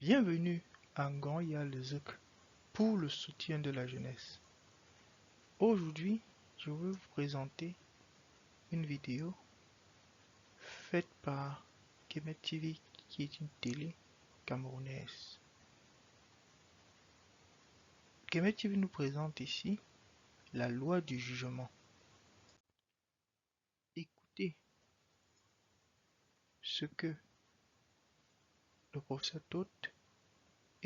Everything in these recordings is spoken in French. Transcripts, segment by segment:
Bienvenue à Ngoya Lezek pour le soutien de la jeunesse. Aujourd'hui, je vais vous présenter une vidéo faite par Kemet TV qui est une télé camerounaise. Kemet TV nous présente ici la loi du jugement. Écoutez ce que le professeur Toth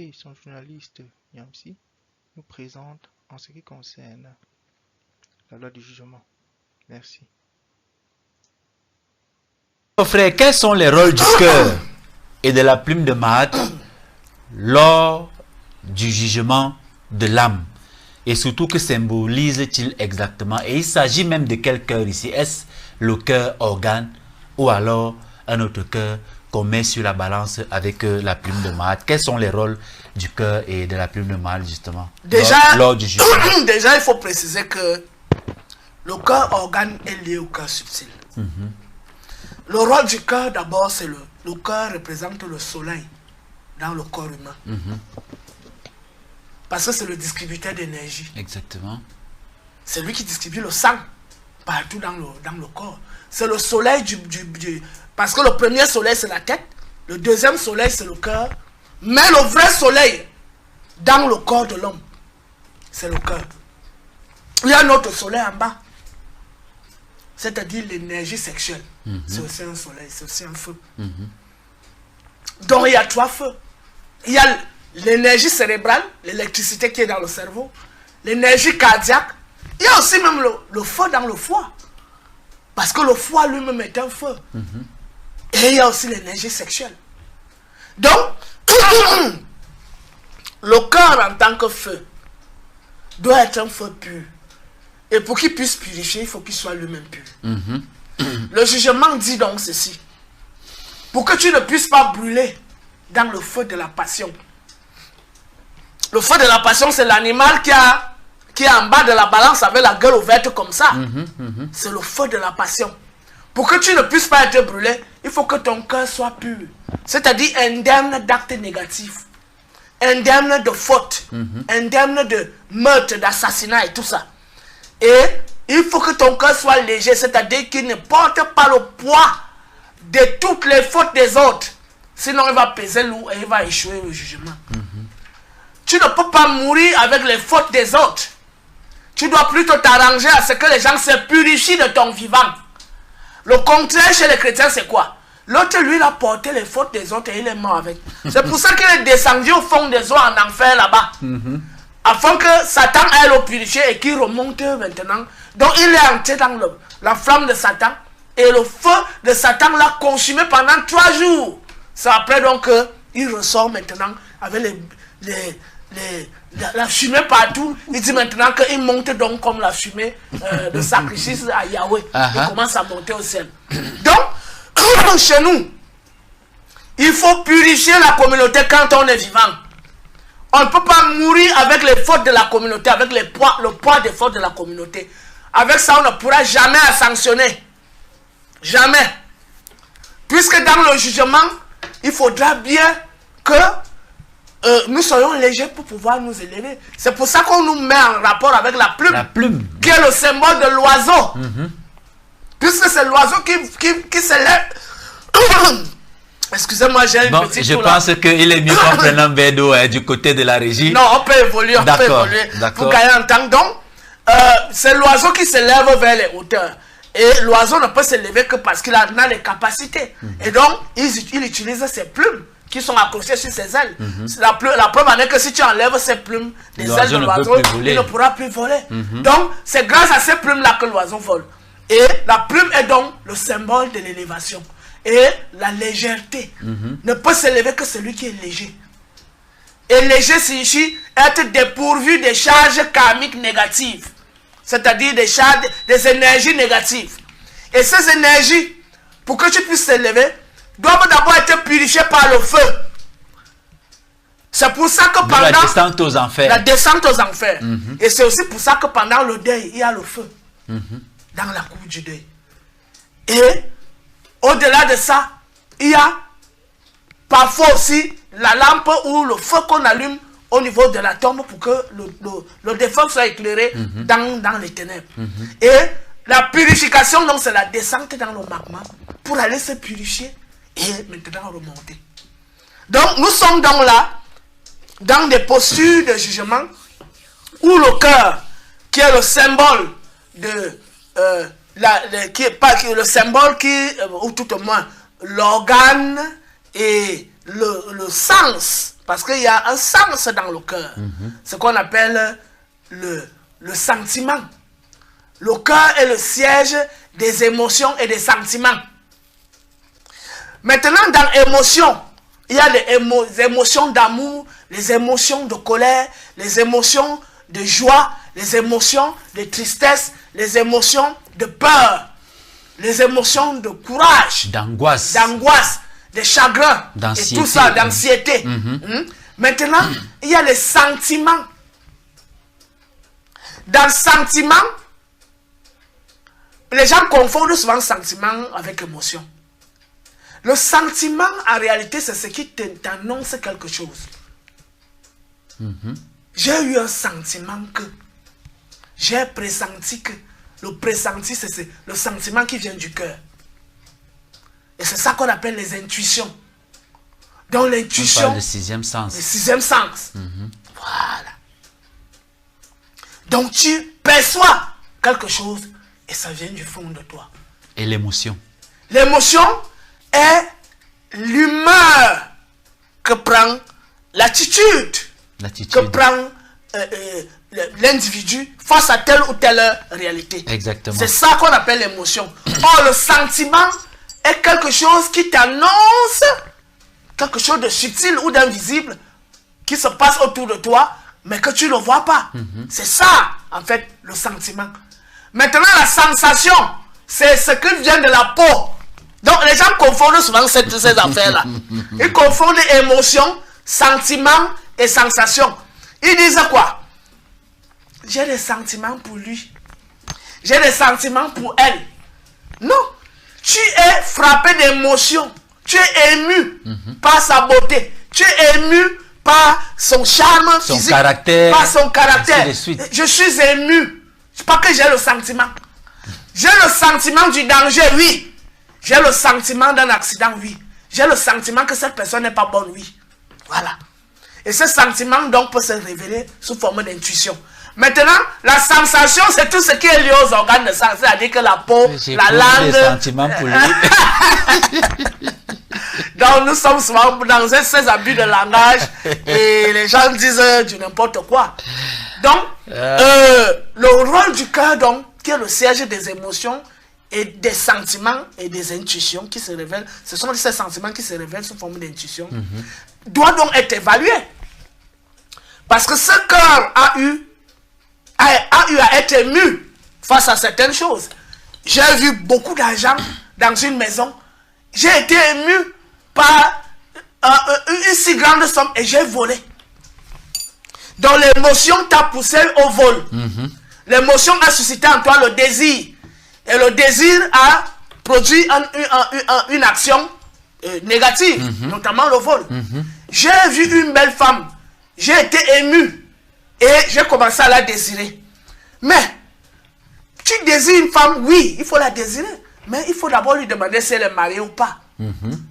et son journaliste Yamsi nous présentent en ce qui concerne la loi du jugement. Merci. Frère, quels sont les rôles du cœur et de la plume de Mahat lors du jugement de l'âme? Et surtout, que symbolise-t-il exactement? Et il s'agit même de quel cœur ici? Est-ce le cœur organe ou alors un autre cœur qu'on met sur la balance avec la plume de Mahat? Quels sont les rôles du cœur et de la plume de Mahat justement lors du jugement? Déjà, il faut préciser que le cœur organe est lié au cœur subtil. Le rôle du cœur, d'abord, c'est le cœur représente le soleil dans le corps humain. Parce que c'est le distributeur d'énergie. Exactement. C'est lui qui distribue le sang partout dans le corps. C'est le soleil parce que le premier soleil, c'est la tête. Le deuxième soleil, c'est le cœur. Mais le vrai soleil dans le corps de l'homme, c'est le cœur. Il y a un autre soleil en bas. C'est-à-dire l'énergie sexuelle. C'est aussi un soleil, c'est aussi un feu. Donc il y a trois feux. Il y a l'énergie cérébrale, l'électricité qui est dans le cerveau, l'énergie cardiaque. Il y a aussi même le feu dans le foie. Parce que le foie lui-même est un feu. Et il y a aussi l'énergie sexuelle. Donc, le cœur en tant que feu doit être un feu pur. Et pour qu'il puisse purifier, il faut qu'il soit lui-même pur. Le jugement dit donc ceci. Pour que tu ne puisses pas brûler dans le feu de la passion. Le feu de la passion, c'est l'animal qui est en bas de la balance avec la gueule ouverte comme ça. C'est le feu de la passion. Pour que tu ne puisses pas être brûlé, il faut que ton cœur soit pur. C'est-à-dire indemne d'actes négatifs. Indemne de fautes. Indemne de meurtre, d'assassinat et tout ça. Et il faut que ton cœur soit léger, c'est-à-dire qu'il ne porte pas le poids de toutes les fautes des autres. Sinon, il va peser lourd et il va échouer au jugement. Tu ne peux pas mourir avec les fautes des autres. Tu dois plutôt t'arranger à ce que les gens se purifient de ton vivant. Le contraire chez les chrétiens, c'est quoi? L'autre, lui, il a porté les fautes des autres et il est mort avec. C'est pour ça qu'il est descendu au fond des eaux en enfer là-bas. Afin que Satan aille le purifier et qu'il remonte maintenant. Donc il est entré dans la flamme de Satan. Et le feu de Satan l'a consumé pendant 3 jours. C'est après donc qu'il ressort maintenant avec la fumée partout. Il dit maintenant qu'il monte donc comme la fumée de sacrifice à Yahweh. Il commence à monter au ciel. Donc, chez nous, il faut purifier la communauté quand on est vivant. On ne peut pas mourir avec les fautes de la communauté, avec le poids des fautes de la communauté. Avec ça, on ne pourra jamais sanctionner. Jamais. Puisque dans le jugement, il faudra bien que nous soyons légers pour pouvoir nous élever. C'est pour ça qu'on nous met en rapport avec la plume. Qui est le symbole de l'oiseau. Puisque c'est l'oiseau qui s'élève. Excusez-moi, j'ai une petite... Je pense qu'il est mieux qu'on prenne un verre d'eau du côté de la régie. Non, on peut évoluer, pour gagner en temps. Donc, c'est l'oiseau qui s'élève vers les hauteurs. Et l'oiseau ne peut s'élever que parce qu'il a les capacités. Et donc, il utilise ses plumes qui sont accrochées sur ses ailes. La preuve en est que si tu enlèves ses plumes des ailes de l'oiseau, il ne pourra plus voler. Donc, c'est grâce à ces plumes-là que l'oiseau vole. Et la plume est donc le symbole de l'élévation. Et la légèreté ne peut s'élever que celui qui est léger. Et léger signifie être dépourvu des charges karmiques négatives. C'est-à-dire des énergies négatives. Et ces énergies, pour que tu puisses s'élever, doivent d'abord être purifiées par le feu. C'est pour ça que pendant... La descente aux enfers. La descente aux enfers. Et c'est aussi pour ça que pendant le deuil, il y a le feu. Dans la cour du deuil. Et au-delà de ça, il y a parfois aussi la lampe ou le feu qu'on allume au niveau de la tombe pour que le défunt soit éclairé dans les ténèbres. Et la purification, donc, c'est la descente dans le magma pour aller se purifier et maintenant remonter. Donc, nous sommes donc là, dans des postures de jugement où le cœur, qui est le symbole de le symbole ou tout au moins l'organe et le sens, parce qu'il y a un sens dans le cœur, ce qu'on appelle le sentiment. Le cœur est le siège des émotions et des sentiments. Maintenant, dans l'émotion, il y a les émotions d'amour, les émotions de colère, les émotions de joie, les émotions de tristesse, les émotions de peur, les émotions de courage, d'angoisse, de chagrin, et tout ça, d'anxiété. Maintenant, il y a les sentiments. Dans le sentiment, les gens confondent souvent sentiment avec émotion. Le sentiment, en réalité, c'est ce qui t'annonce quelque chose. J'ai eu un sentiment que, j'ai pressenti que, le pressenti, c'est le sentiment qui vient du cœur. Et c'est ça qu'on appelle les intuitions. Donc l'intuition... On parle de sixième sens. Le sixième sens. Voilà. Donc tu perçois quelque chose et ça vient du fond de toi. Et l'émotion? L'émotion est l'humeur que prend l'attitude que prend l'individu face à telle ou telle réalité. Exactement. C'est ça qu'on appelle l'émotion. Or, le sentiment est quelque chose qui t'annonce quelque chose de subtil ou d'invisible qui se passe autour de toi, mais que tu ne vois pas. C'est ça, en fait, le sentiment. Maintenant, la sensation, c'est ce qui vient de la peau. Donc, les gens confondent souvent ces affaires-là. Ils confondent émotion, sentiment et sensation. Ils disent quoi? J'ai des sentiments pour lui. J'ai des sentiments pour elle. Non. Tu es frappé d'émotion. Tu es ému par sa beauté. Tu es ému par son charme physique, caractère, par son caractère. Je suis ému. C'est pas que j'ai le sentiment. J'ai le sentiment du danger, oui. J'ai le sentiment d'un accident, oui. J'ai le sentiment que cette personne n'est pas bonne, oui. Voilà. Et ce sentiment, donc, peut se révéler sous forme d'intuition. Maintenant, la sensation, c'est tout ce qui est lié aux organes de sens. C'est-à-dire que la peau, la langue... Des sentiments pour lui. Donc, nous sommes souvent dans ces abus de langage et les gens disent du n'importe quoi. Donc, le rôle du cœur, donc, qui est le siège des émotions et des sentiments et des intuitions qui se révèlent, ce sont ces sentiments qui se révèlent sous forme d'intuition, doit donc être évalué. Parce que ce cœur a eu à être ému face à certaines choses. J'ai vu beaucoup d'argent dans une maison. J'ai été ému par une si grande somme et j'ai volé. Donc l'émotion t'a poussé au vol. L'émotion a suscité en toi le désir. Et le désir a produit une action négative, notamment le vol. J'ai vu une belle femme. J'ai été ému. Et j'ai commencé à la désirer. Mais, tu désires une femme, oui, il faut la désirer. Mais il faut d'abord lui demander si elle est mariée ou pas.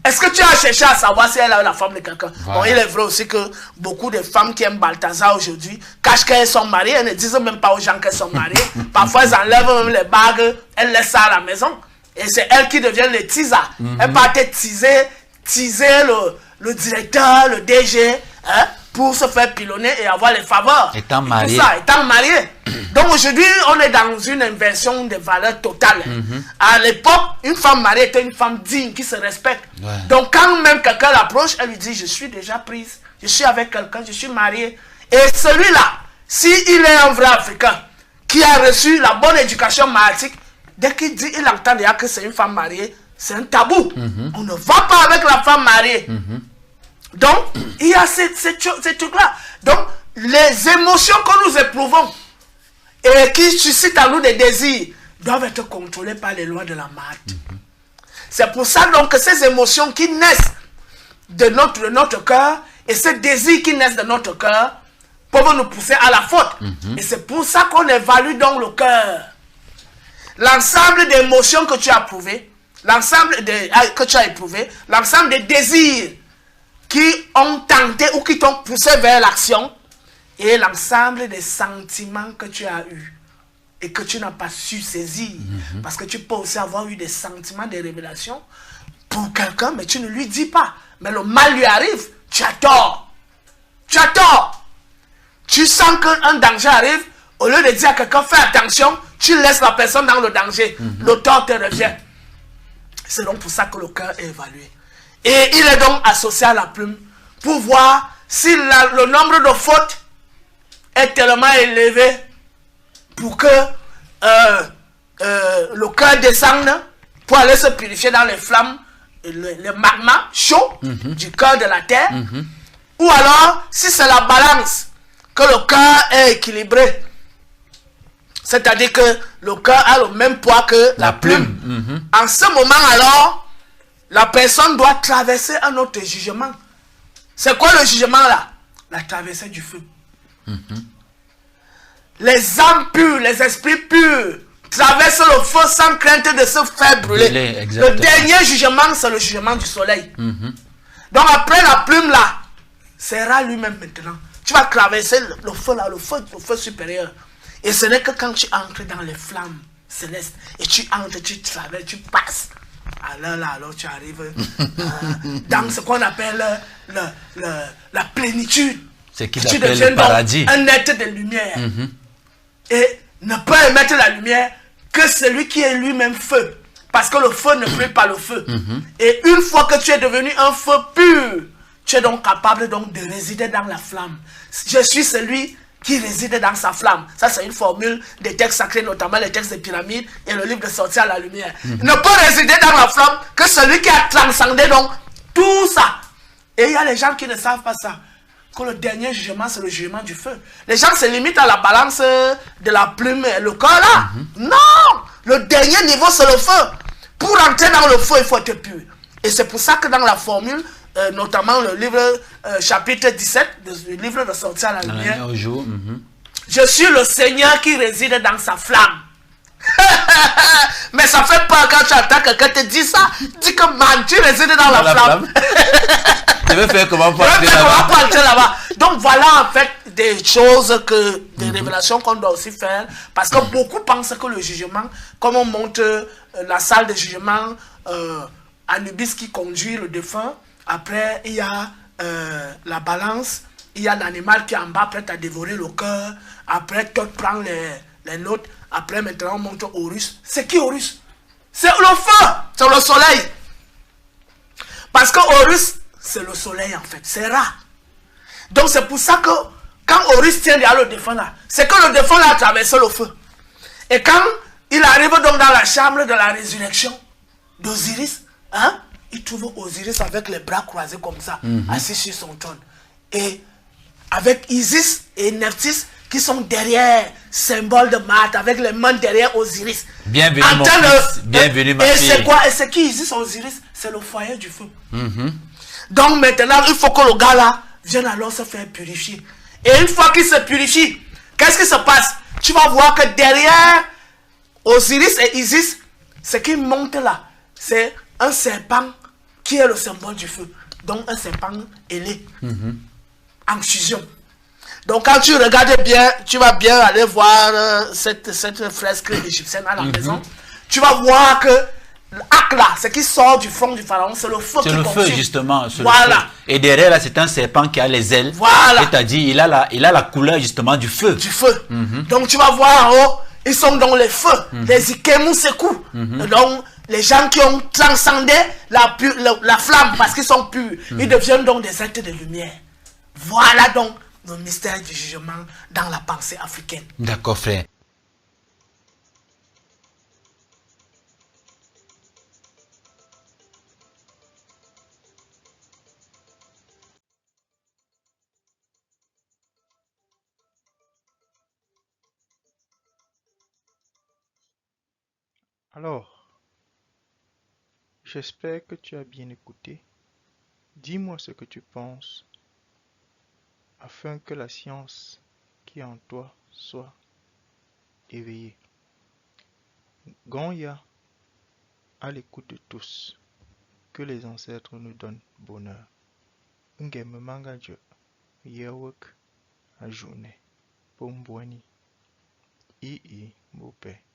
Est-ce que tu as cherché à savoir si elle est la femme de quelqu'un? Bon, il est vrai aussi que beaucoup de femmes qui aiment Balthazar aujourd'hui cachent qu'elles sont mariées. Elles ne disent même pas aux gens qu'elles sont mariées. Parfois, elles enlèvent même les bagues. Elles laissent ça à la maison. Et c'est elles qui deviennent les teasers. Elles partent teaser le directeur, le DG, hein, pour se faire pilonner et avoir les faveurs. Étant marié. Tout ça, étant marié. Donc aujourd'hui, on est dans une inversion des valeurs totales. À l'époque, une femme mariée était une femme digne, qui se respecte. Donc quand même quelqu'un l'approche, elle lui dit, je suis déjà prise, je suis avec quelqu'un, je suis mariée. Et celui-là, s'il est un vrai Africain, qui a reçu la bonne éducation maritique, dès qu'il dit, il entend déjà que c'est une femme mariée, c'est un tabou. On ne va pas avec la femme mariée. Donc, il y a ces trucs-là. Donc, les émotions que nous éprouvons et qui suscitent en nous des désirs doivent être contrôlées par les lois de la maths. C'est pour ça donc que ces émotions qui naissent de notre cœur, et ces désirs qui naissent de notre cœur peuvent nous pousser à la faute. Et c'est pour ça qu'on évalue donc le cœur. L'ensemble des émotions que tu as éprouvées, l'ensemble des désirs qui ont tenté ou qui t'ont poussé vers l'action, et l'ensemble des sentiments que tu as eus et que tu n'as pas su saisir. Parce que tu peux aussi avoir eu des sentiments, des révélations pour quelqu'un, mais tu ne lui dis pas. Mais le mal lui arrive, tu as tort. Tu as tort. Tu sens qu'un danger arrive, au lieu de dire à quelqu'un, fais attention, tu laisses la personne dans le danger. Le tort te revient. C'est donc pour ça que le cœur est évalué. Et il est donc associé à la plume pour voir si le nombre de fautes est tellement élevé pour que le cœur descende pour aller se purifier dans les flammes, le magma chaud du cœur de la terre. Ou alors, si c'est la balance, que le cœur est équilibré. C'est-à-dire que le cœur a le même poids que la plume. En ce moment alors, la personne doit traverser un autre jugement. C'est quoi le jugement là? La traversée du feu. Les âmes pures, les esprits purs traversent le feu sans crainte de se faire brûler. Le dernier jugement, c'est le jugement du soleil. Donc après la plume là, sera lui-même maintenant. Tu vas traverser le feu là, le feu supérieur. Et ce n'est que quand tu entres dans les flammes célestes et tu entres, tu traverses, tu passes. Alors tu arrives dans ce qu'on appelle la plénitude. C'est qu'il appelle le paradis. Un être de lumière. Et ne peut émettre la lumière que celui qui est lui-même feu. Parce que le feu ne brûle pas le feu. Et une fois que tu es devenu un feu pur, tu es donc capable donc de résider dans la flamme. Je suis celui qui réside dans sa flamme. Ça, c'est une formule des textes sacrés, notamment les textes des pyramides et le livre de Sortir à la lumière. Ne peut résider dans la flamme que celui qui a transcendé donc tout ça. Et il y a les gens qui ne savent pas ça. Que le dernier jugement, c'est le jugement du feu. Les gens se limitent à la balance de la plume et le corps là. Non! Le dernier niveau, c'est le feu. Pour entrer dans le feu, il faut être pur. Et c'est pour ça que dans la formule, notamment le livre chapitre 17, le livre de Sortir à la lumière, je suis le Seigneur qui réside dans sa flamme. Mais ça fait peur quand tu attends quelqu'un te dit ça. Dis que man, tu résides dans la flamme. Je vais faire comment pour entrer là-bas. Donc voilà en fait des choses, des révélations qu'on doit aussi faire. Parce que beaucoup pensent que le jugement, comme on monte la salle de jugement, Anubis qui conduit le défunt, après il y a la balance, il y a l'animal qui est en bas prêt à dévorer le cœur, après toi prends les notes, après maintenant on monte Horus. C'est qui Horus? C'est le feu, c'est le soleil. Parce que Horus, c'est le soleil en fait, c'est Ra. Donc c'est pour ça que quand Horus tient derrière le défunt là, c'est que le défunt là a traversé le feu. Et quand il arrive donc dans la chambre de la résurrection d'Osiris, hein, il trouve Osiris avec les bras croisés comme ça, assis sur son trône. Et avec Isis et Nephthys qui sont derrière, symbole de Maat, avec les mains derrière Osiris. Bienvenue mon fils, bienvenue ma fille. Et c'est quoi? Et c'est qui Isis Osiris? C'est le foyer du feu. Donc maintenant, il faut que le gars là vienne alors se faire purifier. Et une fois qu'il se purifie, qu'est-ce qui se passe? Tu vas voir que derrière Osiris et Isis, ce qui monte là, c'est un serpent qui est le symbole du feu. Donc un serpent ailé, en fusion. Donc quand tu regardes bien, tu vas bien aller voir cette fresque égyptienne à la maison. Tu vas voir que l'arc là, ce qui sort du front du pharaon, c'est le feu qui consume. C'est le feu justement. Voilà. Et derrière là, c'est un serpent qui a les ailes. Voilà. C'est-à-dire, il a la couleur justement du feu. Du feu. Donc tu vas voir en haut, ils sont dans les feux, les Ikemuseku. Donc les gens qui ont transcendé la flamme parce qu'ils sont purs, ils deviennent donc des êtres de lumière. Voilà donc le mystère du jugement dans la pensée africaine. D'accord, frère. Alors, j'espère que tu as bien écouté. Dis-moi ce que tu penses afin que la science qui est en toi soit éveillée. Gonya, à l'écoute de tous, que les ancêtres nous donnent bonheur. Ngeme mangajo, yewek, a journée, pomboani, ii, moupe.